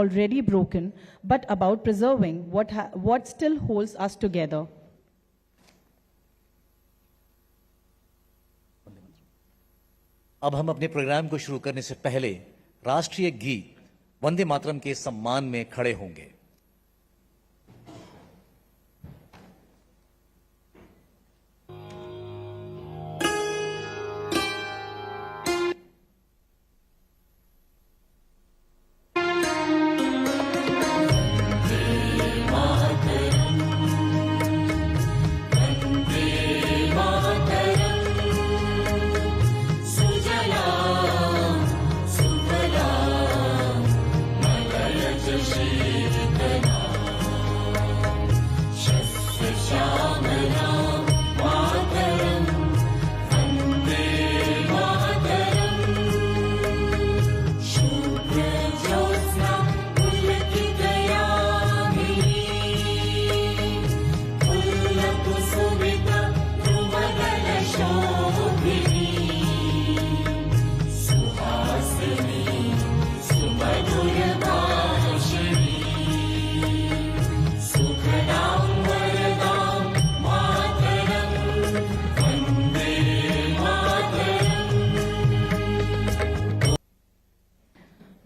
already broken, but about preserving what still holds us together. अब हम अपने programme को शुरू करने से पहले राष्ट्रीय गीत वंदे मातरम के सम्मान में खड़े होंगे।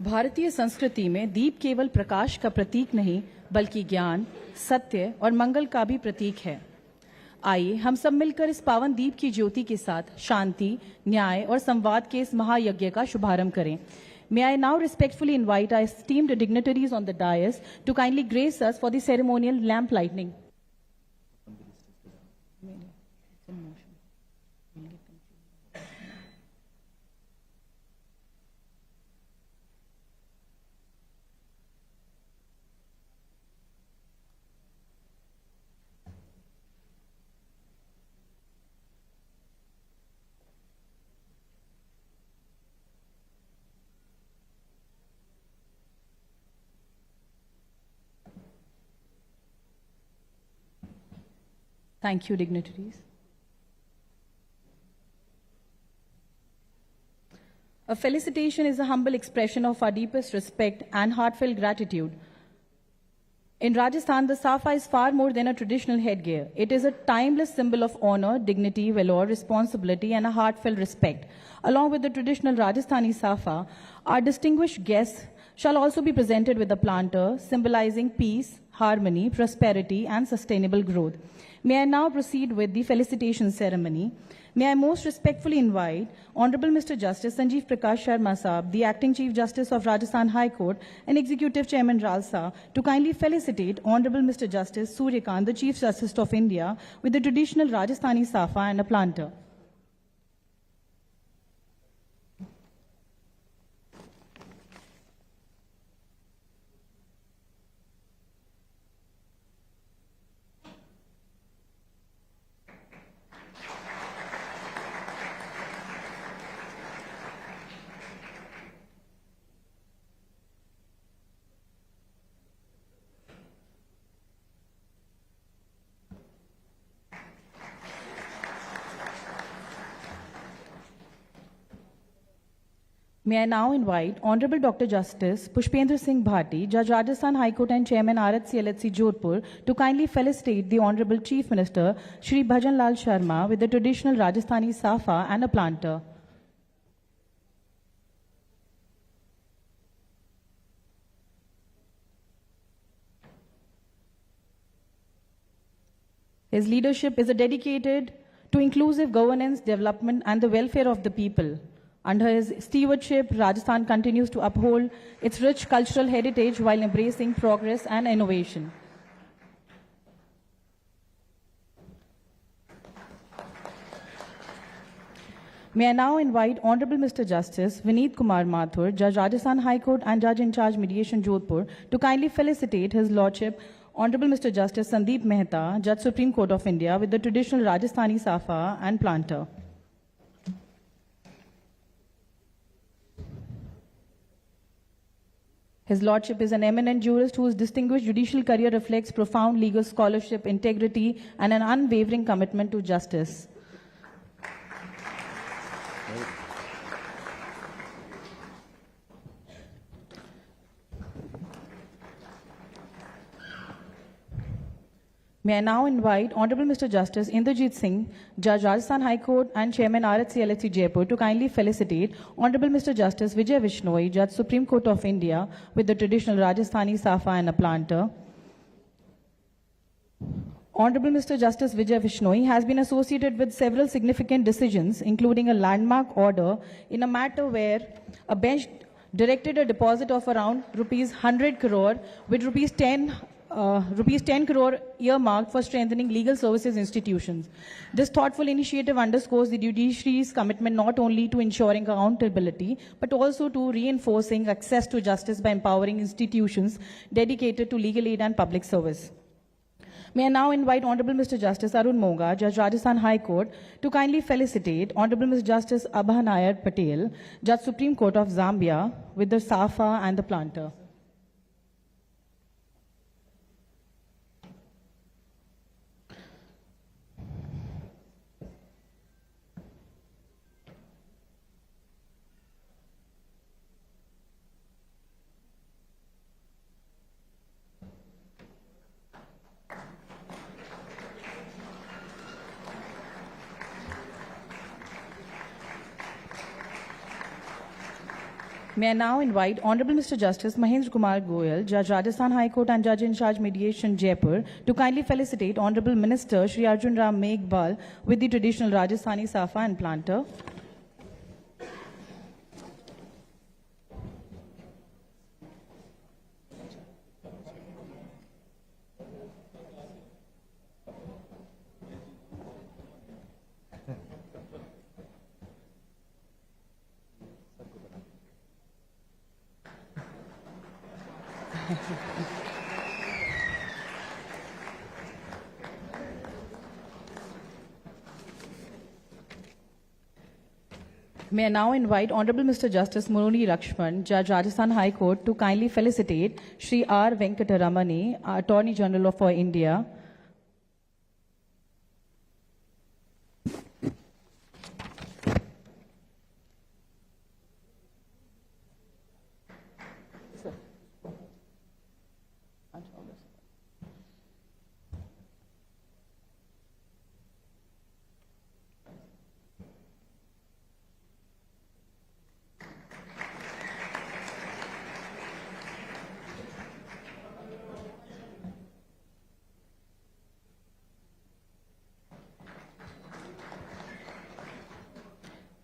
भारतीय संस्कृति में दीप केवल प्रकाश का प्रतीक नहीं, बल्कि ज्ञान, सत्य और मंगल का भी प्रतीक है। आइए हम सब मिलकर इस पावन दीप की ज्योति के साथ शांति, न्याय और संवाद के इस महायज्ञ का शुभारंभ करें। May I now respectfully invite our esteemed dignitaries on the dais to kindly grace us for the ceremonial lamp lighting. Thank you, dignitaries. A felicitation is a humble expression of our deepest respect and heartfelt gratitude. In Rajasthan, the safa is far more than a traditional headgear. It is a timeless symbol of honor, dignity, valor, responsibility, and a heartfelt respect. Along with the traditional Rajasthani safa, our distinguished guests shall also be presented with a planter symbolizing peace, harmony, prosperity, and sustainable growth. May I now proceed with the felicitation ceremony. May I most respectfully invite Honorable Mr. Justice Sanjeev Prakash Sharma Saab, the Acting Chief Justice of Rajasthan High Court and Executive Chairman Ralsa, to kindly felicitate Honorable Mr. Justice Suryakant, the Chief Justice of India, with the traditional Rajasthani safa and a planter. May I now invite Honorable Dr. Justice Pushpendra Singh Bhati, Judge Rajasthan High Court and Chairman RHC-LHC Jodhpur, to kindly felicitate the Honorable Chief Minister Shri Bhajan Lal Sharma with the traditional Rajasthani safa and a planter. His leadership is dedicated to inclusive governance, development, and the welfare of the people. Under his stewardship, Rajasthan continues to uphold its rich cultural heritage while embracing progress and innovation. May I now invite Honorable Mr. Justice Vineet Kumar Mathur, Judge Rajasthan High Court and Judge in Charge Mediation Jodhpur, to kindly felicitate His Lordship Honorable Mr. Justice Sandeep Mehta, Judge Supreme Court of India, with the traditional Rajasthani safa and planter. His Lordship is an eminent jurist whose distinguished judicial career reflects profound legal scholarship, integrity, and an unwavering commitment to justice. May I now invite Honorable Mr. Justice Inderjeet Singh, Judge Rajasthan High Court and Chairman RHC LHC Jaipur to kindly felicitate Honorable Mr. Justice Vijay Vishnoi, Judge Supreme Court of India with the traditional Rajasthani Safa and a planter. Honorable Mr. Justice Vijay Vishnoi has been associated with several significant decisions, including a landmark order in a matter where a bench directed a deposit of around rupees 100 crore with rupees 10 crore earmarked for strengthening legal services institutions. This thoughtful initiative underscores the judiciary's commitment not only to ensuring accountability, but also to reinforcing access to justice by empowering institutions dedicated to legal aid and public service. May I now invite Honorable Mr. Justice Arun Monga, Judge Rajasthan High Court, to kindly felicitate Honorable Mr. Justice Abha Nayar Patel, Judge Supreme Court of Zambia, with the Safa and the planter. May I now invite Honorable Mr. Justice Mahendra Kumar Goyal, Judge Rajasthan High Court and Judge in Charge Mediation Jaipur, to kindly felicitate Honorable Minister Shri Arjun Ram Meghwal with the traditional Rajasthani Safa and planter. May I now invite Honorable Mr. Justice Murali Lakshman, Judge Rajasthan High Court, to kindly felicitate Shri R. Venkataramani, Attorney General for India.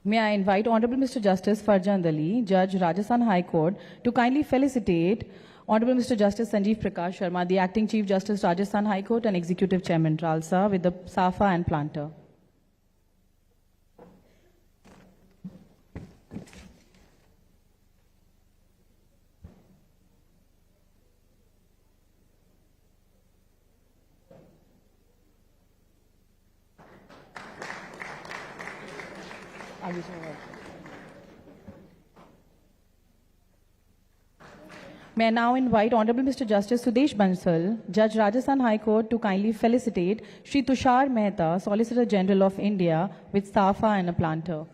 May I invite Honorable Mr. Justice Farjand Ali, Judge Rajasthan High Court, to kindly felicitate Honorable Mr. Justice Sanjeev Prakash Sharma, the Acting Chief Justice Rajasthan High Court and Executive Chairman Ralsa, with the Safa and planter. May I now invite Honorable Mr. Justice Sudesh Bansal, Judge Rajasthan High Court, to kindly felicitate Shri Tushar Mehta, Solicitor General of India, with Safa and a planter.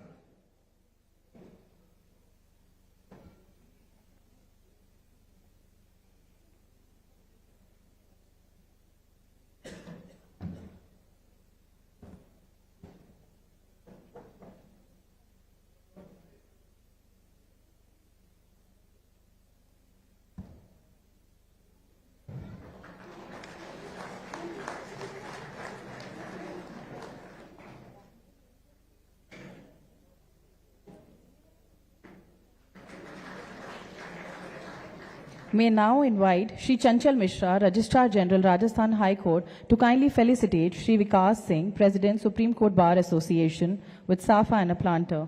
May now invite Shri Chanchal Mishra, Registrar General, Rajasthan High Court, to kindly felicitate Shri Vikas Singh, President, Supreme Court Bar Association, with Safa and a planter.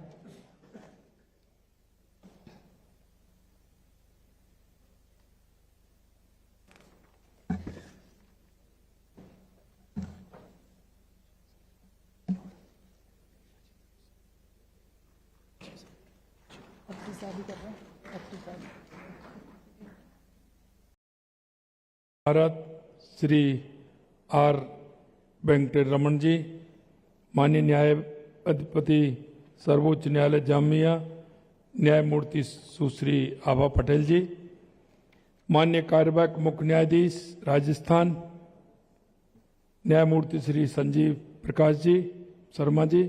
Bharat Shri R Venkataraman ji, माननीय न्यायाधिपति सर्वोच्च न्यायालय जामिया न्यायमूर्ति सुश्री आभा पटेल जी, माननीय कार्यवाहक मुख्य न्यायाधीश राजस्थान न्यायमूर्ति श्री संजीव प्रकाश जी शर्मा जी,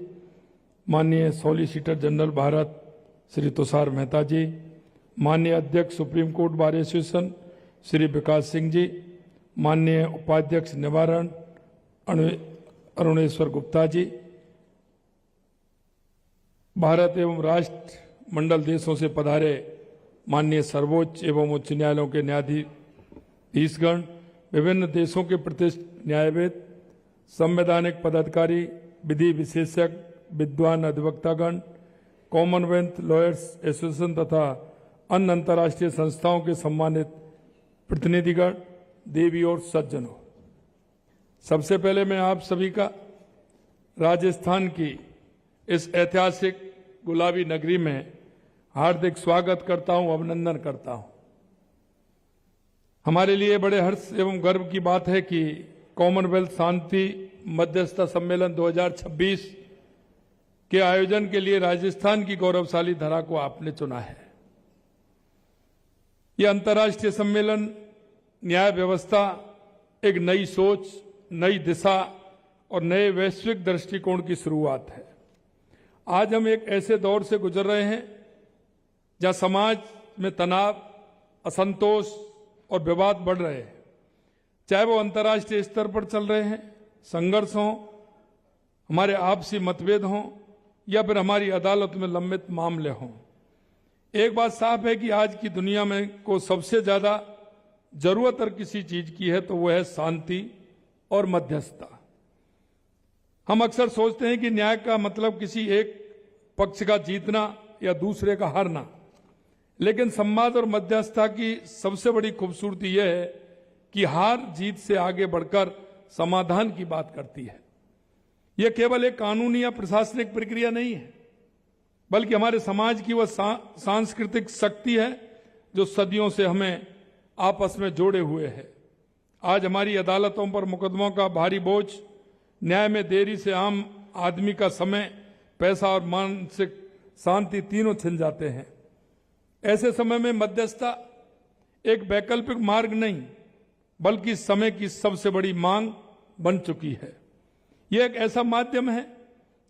माननीय सॉलिसिटर जनरल भारत श्री तुषार मेहता जी, माननीय अध्यक्ष supreme court bar association Shri Vikas Singh ji, माननीय उपाध्यक्ष निवारण अरुणेश्वर गुप्ता जी, भारत एवं राष्ट्र मंडल देशों से पधारे माननीय सर्वोच्च एवं उच्च न्यायालयों के न्यायाधीशगण, विभिन्न देशों के प्रतिष्ठित न्यायविद, संवैधानिक पदाधिकारी, विधि विशेषज्ञ, विद्वान अधिवक्तागण, कॉमनवेल्थ लॉयर्स एसोसिएशन तथा अन्य अंतर्राष्ट्रीय संस्थाओं के सम्मानित प्रतिनिधिगण, देवी और सज्जनों, सबसे पहले मैं आप सभी का राजस्थान की इस ऐतिहासिक गुलाबी नगरी में हार्दिक स्वागत करता हूं, अभिनंदन करता हूं। हमारे लिए बड़े हर्ष एवं गर्व की बात है कि कॉमनवेल्थ शांति मध्यस्थता सम्मेलन 2026 के आयोजन के लिए राजस्थान की गौरवशाली धरा को आपने चुना है। यह अंतर्राष्ट्रीय सम्मेलन न्याय व्यवस्था, एक नई सोच, नई दिशा और नए वैश्विक दृष्टिकोण की शुरुआत है। आज हम एक ऐसे दौर से गुजर रहे हैं जहां समाज में तनाव, असंतोष और विवाद बढ़ रहे हैं, चाहे वो अंतर्राष्ट्रीय स्तर पर चल रहे हैं, संघर्ष हों, हमारे आपसी मतभेद हों या फिर हमारी अदालत में लंबित मामले हों। एक बात साफ है कि आज की दुनिया में को सबसे ज्यादा जरूरत अगर किसी चीज की है तो वो है शांति और मध्यस्थता। हम अक्सर सोचते हैं कि न्याय का मतलब किसी एक पक्ष का जीतना या दूसरे का हारना, लेकिन संवाद और मध्यस्थता की सबसे बड़ी खूबसूरती यह है कि हार जीत से आगे बढ़कर समाधान की बात करती है। यह केवल एक कानूनी या प्रशासनिक प्रक्रिया नहीं है, बल्कि हमारे समाज की वह सांस्कृतिक शक्ति है जो सदियों से हमें आपस में जोड़े हुए है। आज हमारी अदालतों पर मुकदमों का भारी बोझ, न्याय में देरी से आम आदमी का समय, पैसा और मानसिक शांति तीनों छिन जाते हैं। ऐसे समय में मध्यस्थता एक वैकल्पिक मार्ग नहीं, बल्कि समय की सबसे बड़ी मांग बन चुकी है। यह एक ऐसा माध्यम है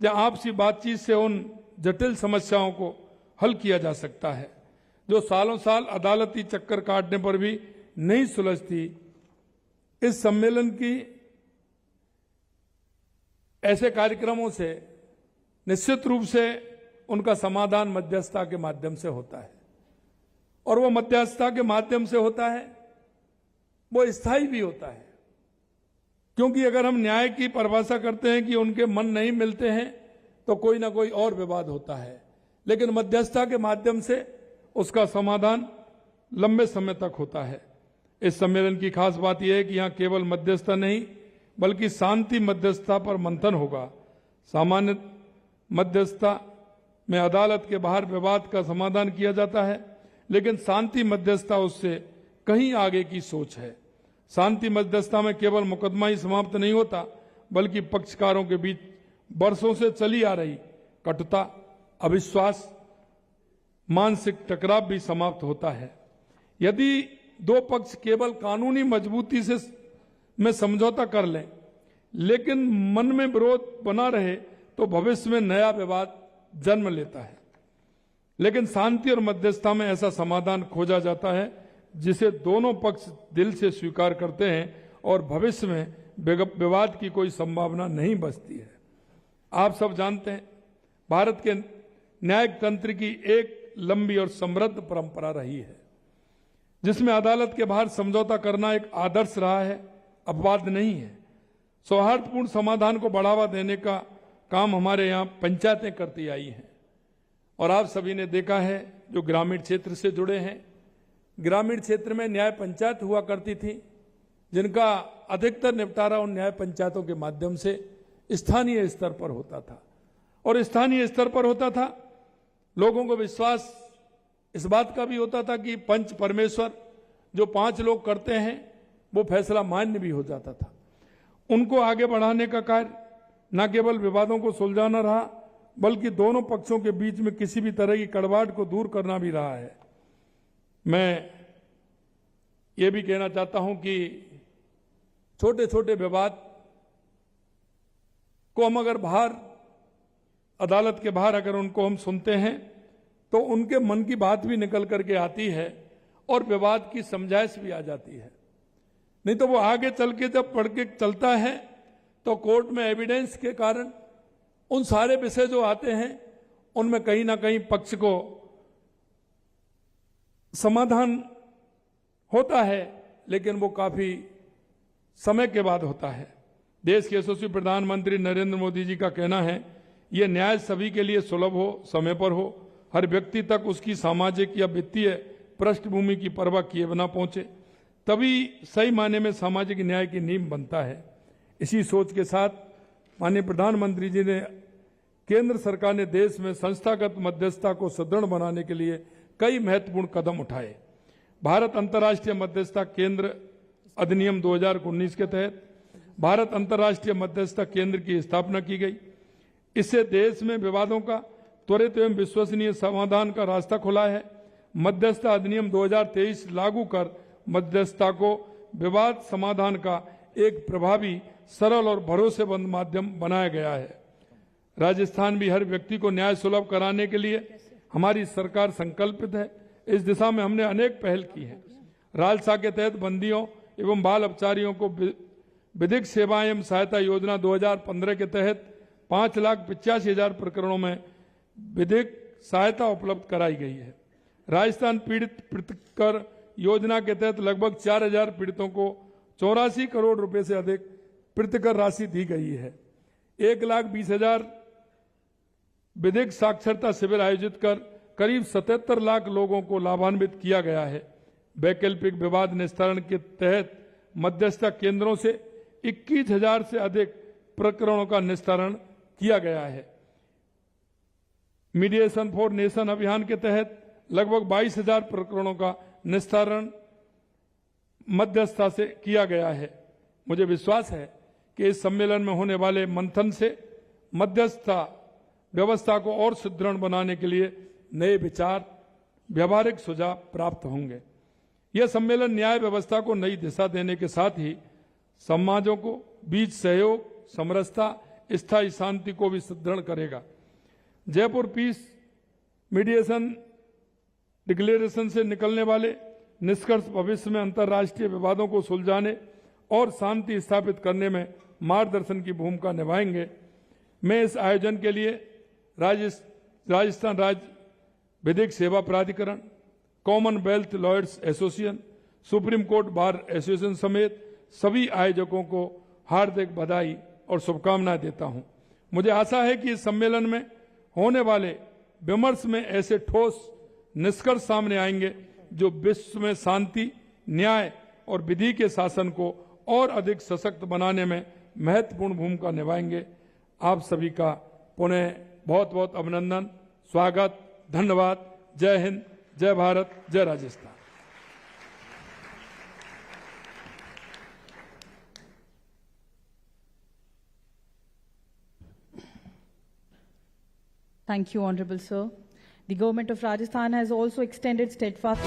जहां आपसी बातचीत से उन जटिल समस्याओं को हल किया जा सकता है जो सालों साल अदालती चक्कर काटने पर भी नहीं सुलझती। इस सम्मेलन की ऐसे कार्यक्रमों से निश्चित रूप से उनका समाधान मध्यस्थता के माध्यम से होता है, और वो मध्यस्थता के माध्यम से होता है, वो स्थायी भी होता है। क्योंकि अगर हम न्याय की परिभाषा करते हैं कि उनके मन नहीं मिलते हैं तो कोई ना कोई और विवाद होता है, लेकिन मध्यस्थता के माध्यम से उसका समाधान लंबे समय तक होता है। इस सम्मेलन की खास बात यह है कि यहां केवल मध्यस्थता नहीं बल्कि शांति मध्यस्थता पर मंथन होगा। सामान्य मध्यस्थता में अदालत के बाहर विवाद का समाधान किया जाता है, लेकिन शांति मध्यस्थता उससे कहीं आगे की सोच है। शांति मध्यस्थता में केवल मुकदमा ही समाप्त नहीं होता, बल्कि पक्षकारों के बीच वर्षों से चली आ रही कटुता, अविश्वास, मानसिक टकराव भी समाप्त होता है। यदि दो पक्ष केवल कानूनी मजबूती से में समझौता कर लें, लेकिन मन में विरोध बना रहे, तो भविष्य में नया विवाद जन्म लेता है। लेकिन शांति और मध्यस्थता में ऐसा समाधान खोजा जाता है जिसे दोनों पक्ष दिल से स्वीकार करते हैं और भविष्य में विवाद की कोई संभावना नहीं बचती है। आप सब जानते हैं, भारत के न्यायिक तंत्र की एक लंबी और समृद्ध परंपरा रही है, जिसमें अदालत के बाहर समझौता करना एक आदर्श रहा है, अपवाद नहीं है। सौहार्दपूर्ण समाधान को बढ़ावा देने का काम हमारे यहाँ पंचायतें करती आई हैं, और आप सभी ने देखा है जो ग्रामीण क्षेत्र से जुड़े हैं, ग्रामीण क्षेत्र में न्याय पंचायत हुआ करती थी, जिनका अधिकतर निपटारा उन न्याय पंचायतों के माध्यम से स्थानीय स्तर पर होता था। और स्थानीय स्तर पर होता था, लोगों को विश्वास इस बात का भी होता था कि पंच परमेश्वर जो 5 लोग करते हैं वो फैसला मान्य भी हो जाता था। उनको आगे बढ़ाने का कार्य न केवल विवादों को सुलझाना रहा, बल्कि दोनों पक्षों के बीच में किसी भी तरह की कड़वाहट को दूर करना भी रहा है। मैं ये भी कहना चाहता हूं कि छोटे छोटे विवाद को हम अगर बाहर अदालत के बाहर अगर उनको हम सुनते हैं तो उनके मन की बात भी निकल करके आती है और विवाद की समझाइश भी आ जाती है। नहीं तो वो आगे चल के जब पढ़ के चलता है तो कोर्ट में एविडेंस के कारण उन सारे विषय जो आते हैं उनमें कहीं ना कहीं पक्ष को समाधान होता है, लेकिन वो काफी समय के बाद होता है। देश के यशस्वी प्रधानमंत्री नरेंद्र मोदी जी का कहना है, यह न्याय सभी के लिए सुलभ हो, समय पर हो, हर व्यक्ति तक उसकी सामाजिक या वित्तीय पृष्ठभूमि की परवाह किए बिना पहुंचे, तभी सही मायने में सामाजिक न्याय की नींव बनता है। इसी सोच के साथ माननीय प्रधानमंत्री जी ने केंद्र सरकार ने देश में संस्थागत मध्यस्थता को सुदृढ़ बनाने के लिए कई महत्वपूर्ण कदम उठाए। भारत अंतर्राष्ट्रीय मध्यस्थता केंद्र अधिनियम 2019 के तहत भारत अंतर्राष्ट्रीय मध्यस्थता केंद्र की स्थापना की गई। इससे देश में विवादों का त्वरित एवं विश्वसनीय समाधान का रास्ता खुला है। मध्यस्थता अधिनियम 2023 लागू कर मध्यस्थता को विवाद समाधान का एक प्रभावी, सरल और भरोसेमंद माध्यम बनाया गया है। राजस्थान भी हर व्यक्ति को न्याय सुलभ कराने के लिए हमारी सरकार संकल्पित है। इस दिशा में हमने अनेक पहल की है। राजसा के तहत बंदियों एवं बाल अपचारियों को विधिक सेवा एवं सहायता योजना 2015 के तहत 5,85,000 प्रकरणों में विधिक सहायता उपलब्ध कराई गई है। राजस्थान पीड़ित प्रतिकर योजना के तहत लगभग 4,000 पीड़ितों को 84 करोड़ रुपए से अधिक प्रतिकर राशि दी गई है। 1,20,000 विधिक साक्षरता शिविर आयोजित कर करीब 77 लाख लोगों को लाभान्वित किया गया है। वैकल्पिक विवाद निस्तारण के तहत मध्यस्थता केंद्रों से 21,000 से अधिक प्रकरणों का निस्तारण किया गया है। मीडिएशन फॉर नेशन अभियान के तहत लगभग 22,000 प्रकरणों का निस्तारण मध्यस्थता से किया गया है। मुझे विश्वास है कि इस सम्मेलन में होने वाले मंथन से मध्यस्थता व्यवस्था को और सुदृढ़ बनाने के लिए नए विचार, व्यवहारिक सुझाव प्राप्त होंगे। यह सम्मेलन न्याय व्यवस्था को नई दिशा देने के साथ ही समाजों को बीच सहयोग, समरसता, स्थायी शांति को भी सुदृढ़ करेगा। जयपुर पीस मीडिएशन डिक्लेरेशन से निकलने वाले निष्कर्ष भविष्य में अंतर्राष्ट्रीय विवादों को सुलझाने और शांति स्थापित करने में मार्गदर्शन की भूमिका निभाएंगे। मैं इस आयोजन के लिए राजस्थान राज्य विधिक सेवा प्राधिकरण, Commonwealth lawyers association, supreme court bar association समेत सभी आयोजकों को हार्दिक बधाई और शुभकामनाएं देता हूं। मुझे आशा है कि इस सम्मेलन में होने वाले विमर्श में ऐसे ठोस निष्कर्ष सामने आएंगे जो विश्व में शांति, न्याय और विधि के शासन को और अधिक सशक्त बनाने में महत्वपूर्ण भूमिका निभाएंगे। आप सभी का पुनः बहुत बहुत अभिनंदन, स्वागत, धन्यवाद। जय हिंद, जय भारत, जय Rajasthan. Thank you, Honorable Sir. The Government of Rajasthan has also extended steadfast